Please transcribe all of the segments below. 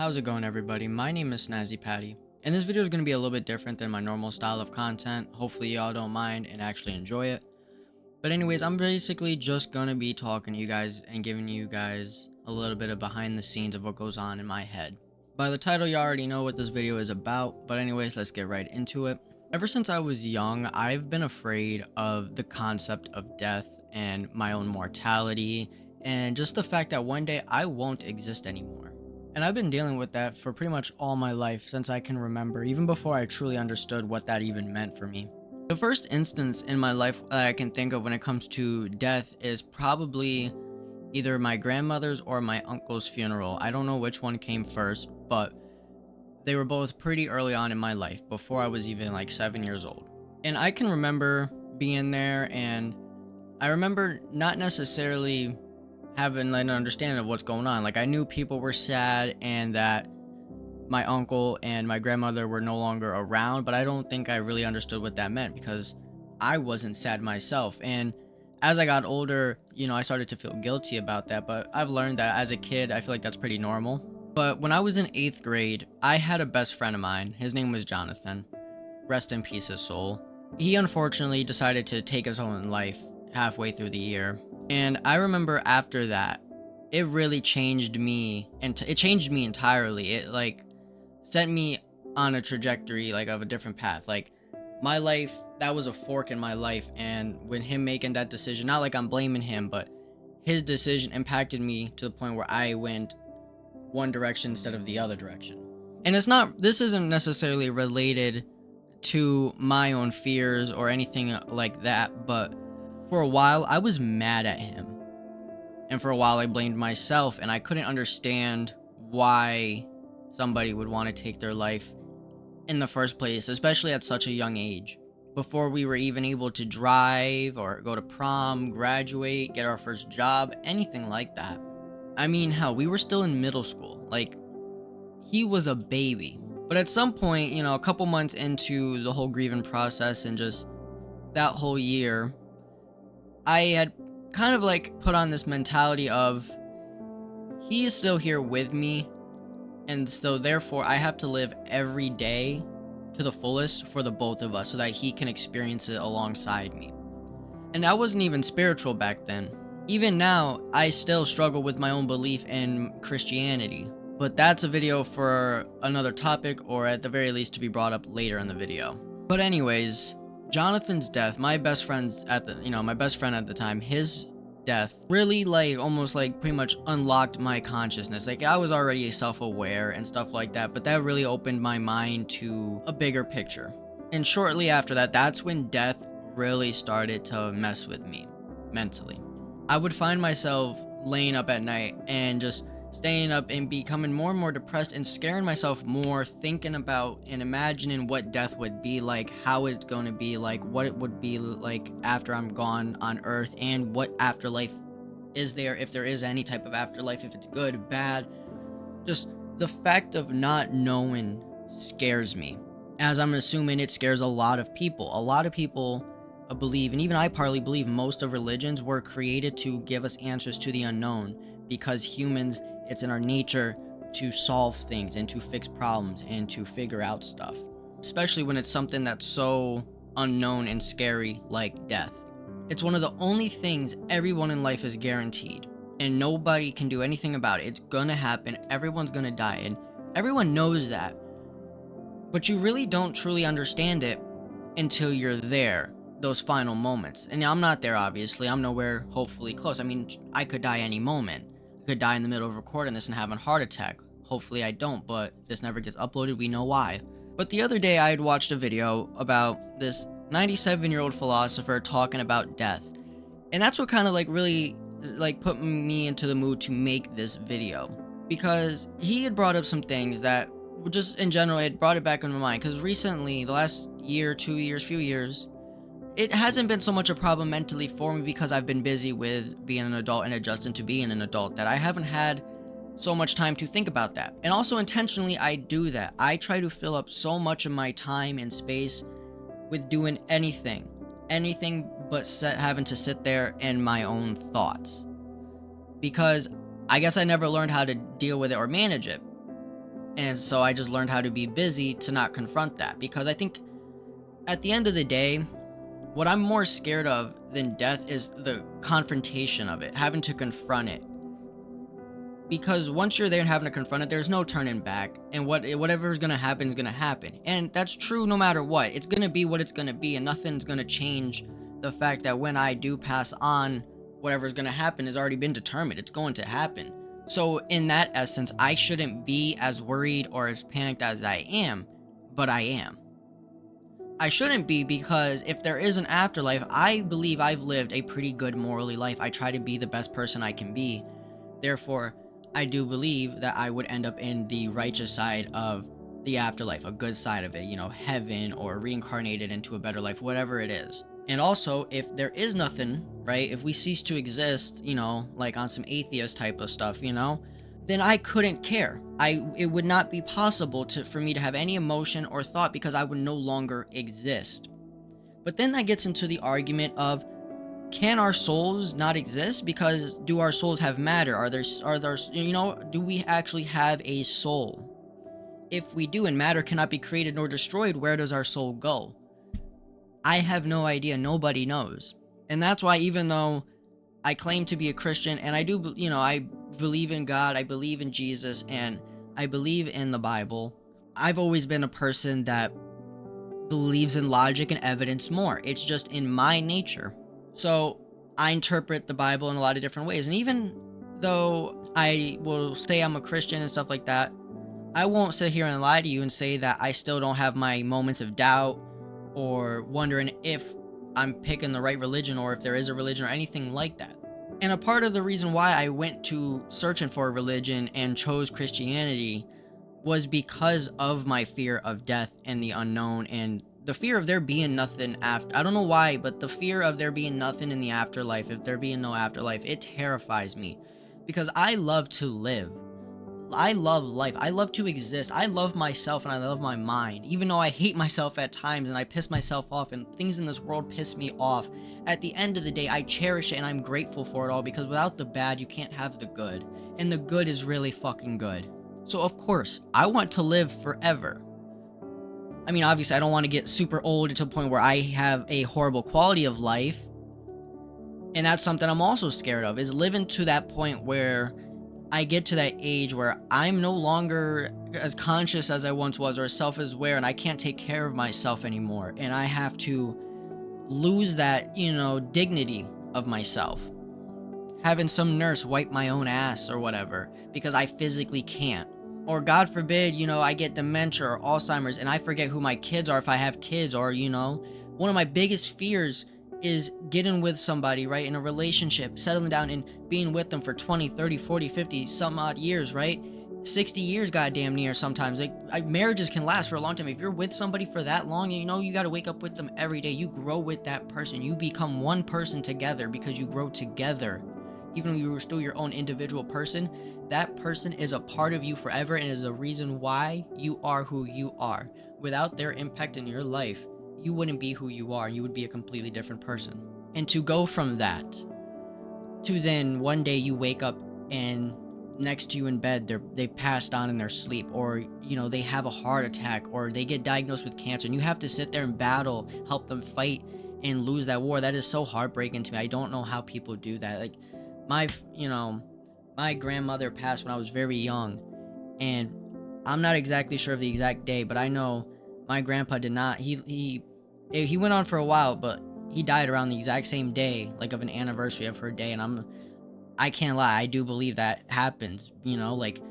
How's it going, everybody? My name is Snazzy, and this video is going to be a little bit different than my normal style of content. Hopefully y'all don't mind and actually enjoy it. But anyways, I'm basically just going to be talking to you guys and giving you guys a little bit of behind the scenes of what goes on in my head. By the title, you already know what this video is about, but anyways, let's get right into it. Ever since I was young, I've been afraid of the concept of death and my own mortality, and just the fact that one day I won't exist anymore. And I've been dealing with that for pretty much all my life since I can remember, even before I truly understood what that even meant for me. The first instance in my life that I can think of when it comes to death is probably either my grandmother's or my uncle's funeral. I don't know which one came first, but they were both pretty early on in my life, before I was even like 7 years old. And I can remember being there, and I remember not necessarily having an understanding of what's going on. Like, I knew people were sad and that my uncle and my grandmother were no longer around, but I don't think I really understood what that meant because I wasn't sad myself. And as I got older, I started to feel guilty about that, but I've learned that as a kid, I feel like that's pretty normal. But when I was in 8th grade, I had a best friend of mine. His name was Jonathan. Rest in peace, his soul. He unfortunately decided to take his own life halfway through the year. And I remember after that, it really changed me, and it changed me entirely. It like sent me on a trajectory like of a different path. Like, my life, that was a fork in my life, and when him making that decision, not like I'm blaming him, but his decision impacted me to the point where I went one direction instead of the other direction. And this isn't necessarily related to my own fears or anything like that, but for a while I was mad at him, and for a while I blamed myself, and I couldn't understand why somebody would want to take their life in the first place, especially at such a young age, before we were even able to drive or go to prom, graduate, get our first job, anything like that. I mean, hell, we were still in middle school. Like, he was a baby. But at some point, a couple months into the whole grieving process and just that whole year, I had kind of like put on this mentality of, he is still here with me, and so therefore I have to live every day to the fullest for the both of us so that he can experience it alongside me. And I wasn't even spiritual back then. Even now, I still struggle with my own belief in Christianity. But that's a video for another topic, or at the very least to be brought up later in the video. But anyways, Jonathan's death, my best friend at the time, his death really almost pretty much unlocked my consciousness. Like, I was already self-aware and stuff like that, but that really opened my mind to a bigger picture. And shortly after that, that's when death really started to mess with me mentally. I would find myself laying up at night and just staying up and becoming more and more depressed and scaring myself more, thinking about and imagining what death would be like, how it's going to be like, what it would be like after I'm gone on Earth, and what afterlife is there, if there is any type of afterlife, if it's good, bad. Just the fact of not knowing scares me, as I'm assuming it scares a lot of people. A lot of people believe, and even I partly believe, most of religions were created to give us answers to the unknown, because humans, it's in our nature to solve things and to fix problems and to figure out stuff, especially when it's something that's so unknown and scary like death. It's one of the only things everyone in life is guaranteed, and nobody can do anything about it. It's gonna happen. Everyone's gonna die, and everyone knows that, but you really don't truly understand it until you're there, those final moments. And I'm not there, obviously. I'm nowhere hopefully close. I mean, I could die any moment. I could die in the middle of recording this and have a heart attack. Hopefully I don't, but if this never gets uploaded, we know why. But the other day I had watched a video about this 97-year-old philosopher talking about death. And that's what kind of really put me into the mood to make this video, because he had brought up some things that just in general had brought it back into my mind. Because recently, the last year, 2 years, few years, it hasn't been so much a problem mentally for me because I've been busy with being an adult and adjusting to being an adult, that I haven't had so much time to think about that. And also intentionally, I do that. I try to fill up so much of my time and space with doing anything but having to sit there in my own thoughts, because I guess I never learned how to deal with it or manage it. And so I just learned how to be busy to not confront that, because I think at the end of the day, what I'm more scared of than death is the confrontation of it, having to confront it. Because once you're there and having to confront it, there's no turning back, and whatever is gonna happen is gonna happen, and that's true no matter what. It's gonna be what it's gonna be, and nothing's gonna change the fact that when I do pass on, whatever's gonna happen has already been determined. It's going to happen. So in that essence, I shouldn't be as worried or as panicked as I am, but I am. I shouldn't be, because if there is an afterlife, I believe I've lived a pretty good morally life. I try to be the best person I can be. Therefore, I do believe that I would end up in the righteous side of the afterlife, a good side of it, heaven, or reincarnated into a better life, whatever it is. And also, if there is nothing, right, if we cease to exist, like on some atheist type of stuff, then I couldn't care. It would not be possible for me to have any emotion or thought, because I would no longer exist. But then that gets into the argument of, can our souls not exist? Because do our souls have matter? Do we actually have a soul? If we do, and matter cannot be created nor destroyed, where does our soul go? I have no idea. Nobody knows. And that's why, even though I claim to be a Christian, and I do, I believe in God, I believe in Jesus, and I believe in the Bible, I've always been a person that believes in logic and evidence more. It's just in my nature. So I interpret the Bible in a lot of different ways. And even though I will say I'm a Christian and stuff like that, I won't sit here and lie to you and say that I still don't have my moments of doubt, or wondering if I'm picking the right religion, or if there is a religion, or anything like that. And a part of the reason why I went to searching for a religion and chose Christianity was because of my fear of death and the unknown, and the fear of there being nothing after. I don't know why, but the fear of there being nothing in the afterlife, if there being no afterlife, it terrifies me, because I love to live. I love life. I love to exist. I love myself, and I love my mind. Even though I hate myself at times, and I piss myself off, and things in this world piss me off, at the end of the day, I cherish it, and I'm grateful for it all, because without the bad, you can't have the good. And the good is really fucking good. So of course, I want to live forever. I mean, obviously, I don't want to get super old to a point where I have a horrible quality of life. And that's something I'm also scared of, is living to that point where I get to that age where I'm no longer as conscious as I once was, or as self-aware, and I can't take care of myself anymore. And I have to lose that, dignity of myself. Having some nurse wipe my own ass or whatever, because I physically can't. Or God forbid, I get dementia or Alzheimer's and I forget who my kids are if I have kids, or, one of my biggest fears is getting with somebody, right, in a relationship, settling down and being with them for 20, 30, 40, 50, some odd years, right? 60 years, goddamn near sometimes. Marriages can last for a long time. If you're with somebody for that long, you got to wake up with them every day. You grow with that person. You become one person together because you grow together. Even though you were still your own individual person, that person is a part of you forever, and is a reason why you are who you are. Without their impact in your life, you wouldn't be who you are. You would be a completely different person. And to go from that to then one day you wake up and next to you in bed, they've passed on in their sleep, or they have a heart attack, or they get diagnosed with cancer, and you have to sit there and battle, help them fight and lose that war. That is so heartbreaking to me. I don't know how people do that. Like, my grandmother passed when I was very young, and I'm not exactly sure of the exact day, but I know my grandpa did not. He went on for a while, but he died around the exact same day, like of an anniversary of her day, and I can't lie, I do believe that happens. Like,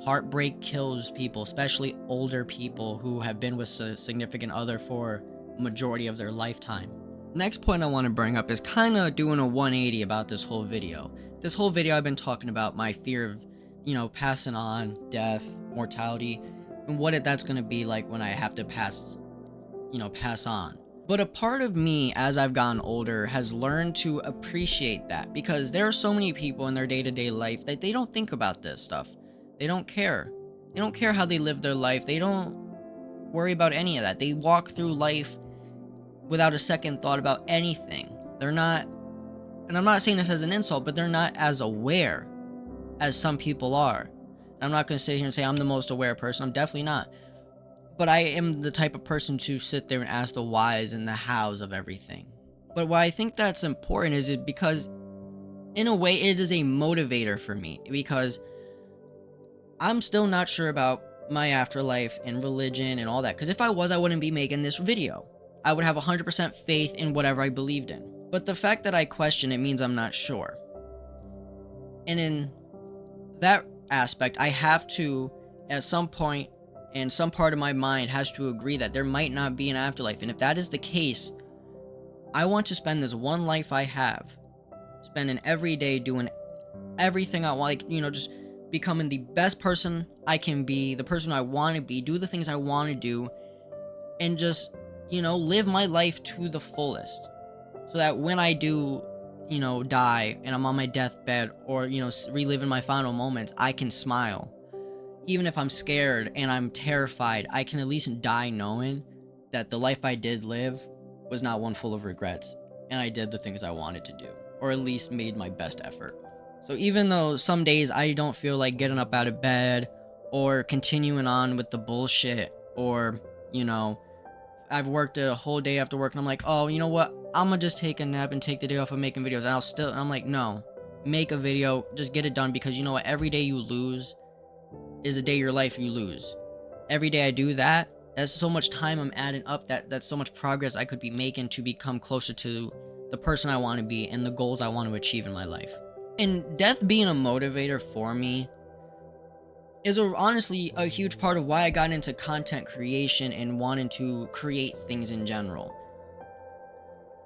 heartbreak kills people, especially older people who have been with a significant other for majority of their lifetime. Next point I want to bring up is kind of doing a 180 about this whole video. This whole video I've been talking about my fear of, passing on, death, mortality, and what that's going to be like when I have to pass on. But a part of me, as I've gotten older, has learned to appreciate that, because there are so many people in their day-to-day life that they don't think about this stuff. They don't care. They don't care how they live their life. They don't worry about any of that. They walk through life without a second thought about anything. They're not, and I'm not saying this as an insult, but they're not as aware as some people are. And I'm not going to sit here and say I'm the most aware person. I'm definitely not. But I am the type of person to sit there and ask the whys and the hows of everything. But why I think that's important is it because, in a way, it is a motivator for me. Because I'm still not sure about my afterlife and religion and all that. Because if I was, I wouldn't be making this video. I would have 100% faith in whatever I believed in. But the fact that I question it means I'm not sure. And in that aspect, I have to, at some point, and some part of my mind has to agree that there might not be an afterlife. And if that is the case, I want to spend this one life I have, spending every day doing everything I want, like, just becoming the best person I can be, the person I want to be, do the things I want to do, and just, live my life to the fullest. So that when I do, die and I'm on my deathbed or, reliving my final moments, I can smile. Even if I'm scared and I'm terrified, I can at least die knowing that the life I did live was not one full of regrets, and I did the things I wanted to do, or at least made my best effort. So even though some days I don't feel like getting up out of bed, or continuing on with the bullshit, or, I've worked a whole day after work and I'm like, oh, you know what? I'm gonna just take a nap and take the day off of making videos. And I'm like, no, make a video, just get it done, because you know what? Every day you lose is a day of your life you lose. Every day I do that, that's so much time I'm adding up, that's so much progress I could be making to become closer to the person I want to be and the goals I want to achieve in my life. And death being a motivator for me is honestly a huge part of why I got into content creation and wanting to create things in general.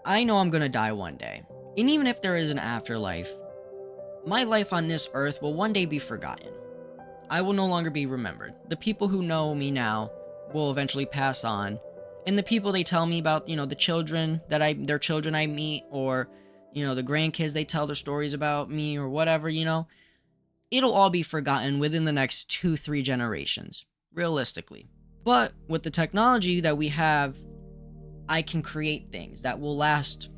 I know I'm gonna die one day, and even if there is an afterlife, my life on this earth will one day be forgotten. I will no longer be remembered. The people who know me now will eventually pass on. And the people they tell me about, their children I meet, or, the grandkids they tell their stories about me or whatever, it'll all be forgotten within the next 2-3 generations, realistically. But with the technology that we have, I can create things that will last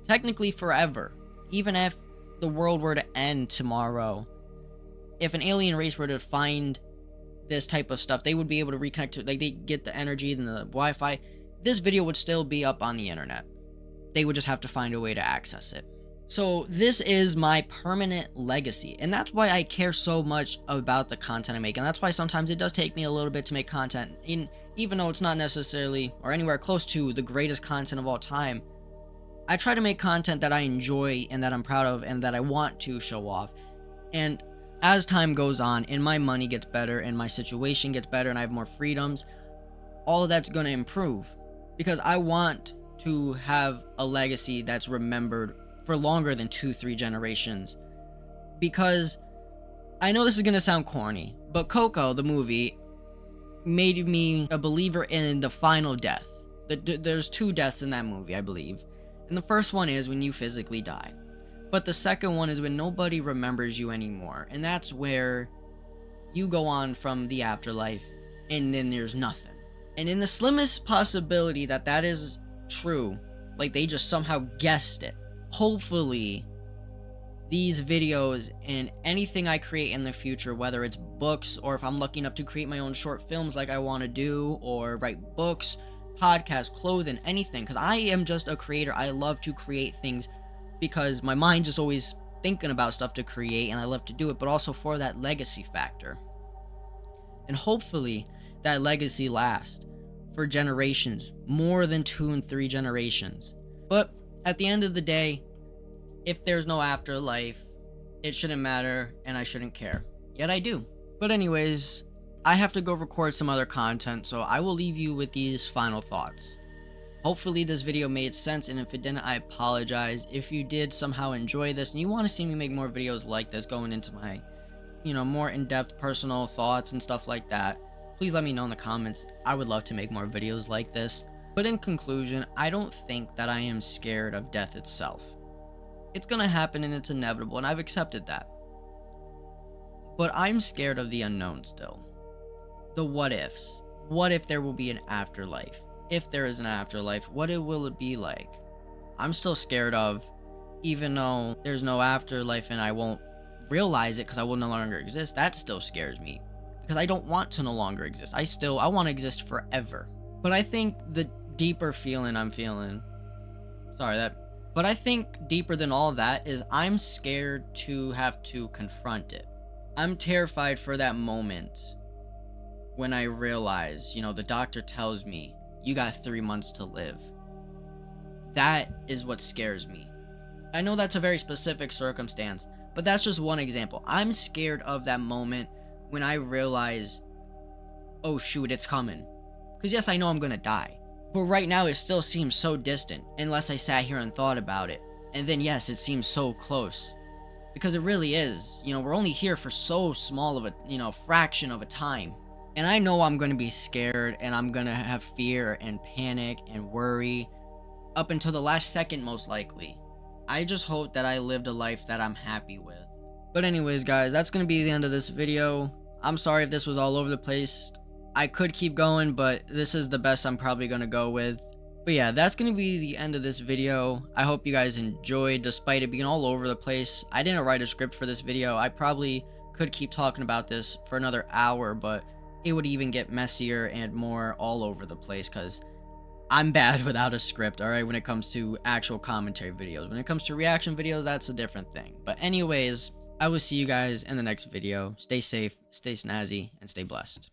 technically forever. Even if the world were to end tomorrow, if an alien race were to find this type of stuff, they would be able to reconnect to, like, they get the energy and the Wi-Fi. This video would still be up on the internet. They would just have to find a way to access it. So this is my permanent legacy, and that's why I care so much about the content I make, and that's why sometimes it does take me a little bit to make content, even though it's not necessarily or anywhere close to the greatest content of all time. I try to make content that I enjoy and that I'm proud of and that I want to show off. And as time goes on and my money gets better and my situation gets better and I have more freedoms, all of that's going to improve, because I want to have a legacy that's remembered for longer than 2-3 generations. Because I know this is going to sound corny, but Coco, the movie, made me a believer in the final death. There's 2 deaths in that movie, I believe. And the first one is when you physically die. But the second one is when nobody remembers you anymore. And that's where you go on from the afterlife and then there's nothing. And in the slimmest possibility that that is true, like they just somehow guessed it, hopefully these videos and anything I create in the future, whether it's books or if I'm lucky enough to create my own short films like I want to do, or write books, podcasts, clothing, anything, because I am just a creator. I love to create things because my mind's just always thinking about stuff to create and I love to do it, but also for that legacy factor. And hopefully that legacy lasts for generations, more than 2 and 3 generations. But at the end of the day, if there's no afterlife, it shouldn't matter and I shouldn't care. Yet I do. But anyways, I have to go record some other content, so I will leave you with these final thoughts. Hopefully this video made sense, and if it didn't, I apologize. If you did somehow enjoy this and you want to see me make more videos like this, going into my, more in-depth personal thoughts and stuff like that, please let me know in the comments. I would love to make more videos like this. But in conclusion, I don't think that I am scared of death itself. It's gonna happen and it's inevitable, and I've accepted that. But I'm scared of the unknown still. The what ifs. What if there will be an afterlife? If there is an afterlife, what will it be like? I'm still scared of, even though there's no afterlife and I won't realize it because I will no longer exist, that still scares me. Because I don't want to no longer exist. I want to exist forever. But I think the deeper feeling I'm feeling, but I think deeper than all that is I'm scared to have to confront it. I'm terrified for that moment when I realize, the doctor tells me, you got 3 months to live. That is what scares me. I know that's a very specific circumstance, but that's just one example. I'm scared of that moment when I realize, oh shoot, it's coming. Because yes, I know I'm gonna die. But right now it still seems so distant, unless I sat here and thought about it. And then yes, it seems so close. Because it really is. We're only here for so small of a, fraction of a time. And I know I'm gonna be scared, and I'm gonna have fear and panic and worry up until the last second, most likely. I just hope that I lived a life that I'm happy with. But anyways, guys, that's gonna be the end of this video. I'm sorry if this was all over the place. I could keep going, but this is the best I'm probably gonna go with. But yeah, that's gonna be the end of this video. I hope you guys enjoyed, despite it being all over the place. I didn't write a script for this video. I probably could keep talking about this for another hour, but it would even get messier and more all over the place, because I'm bad without a script, alright, when it comes to actual commentary videos. When it comes to reaction videos, that's a different thing. But anyways, I will see you guys in the next video. Stay safe, stay snazzy, and stay blessed.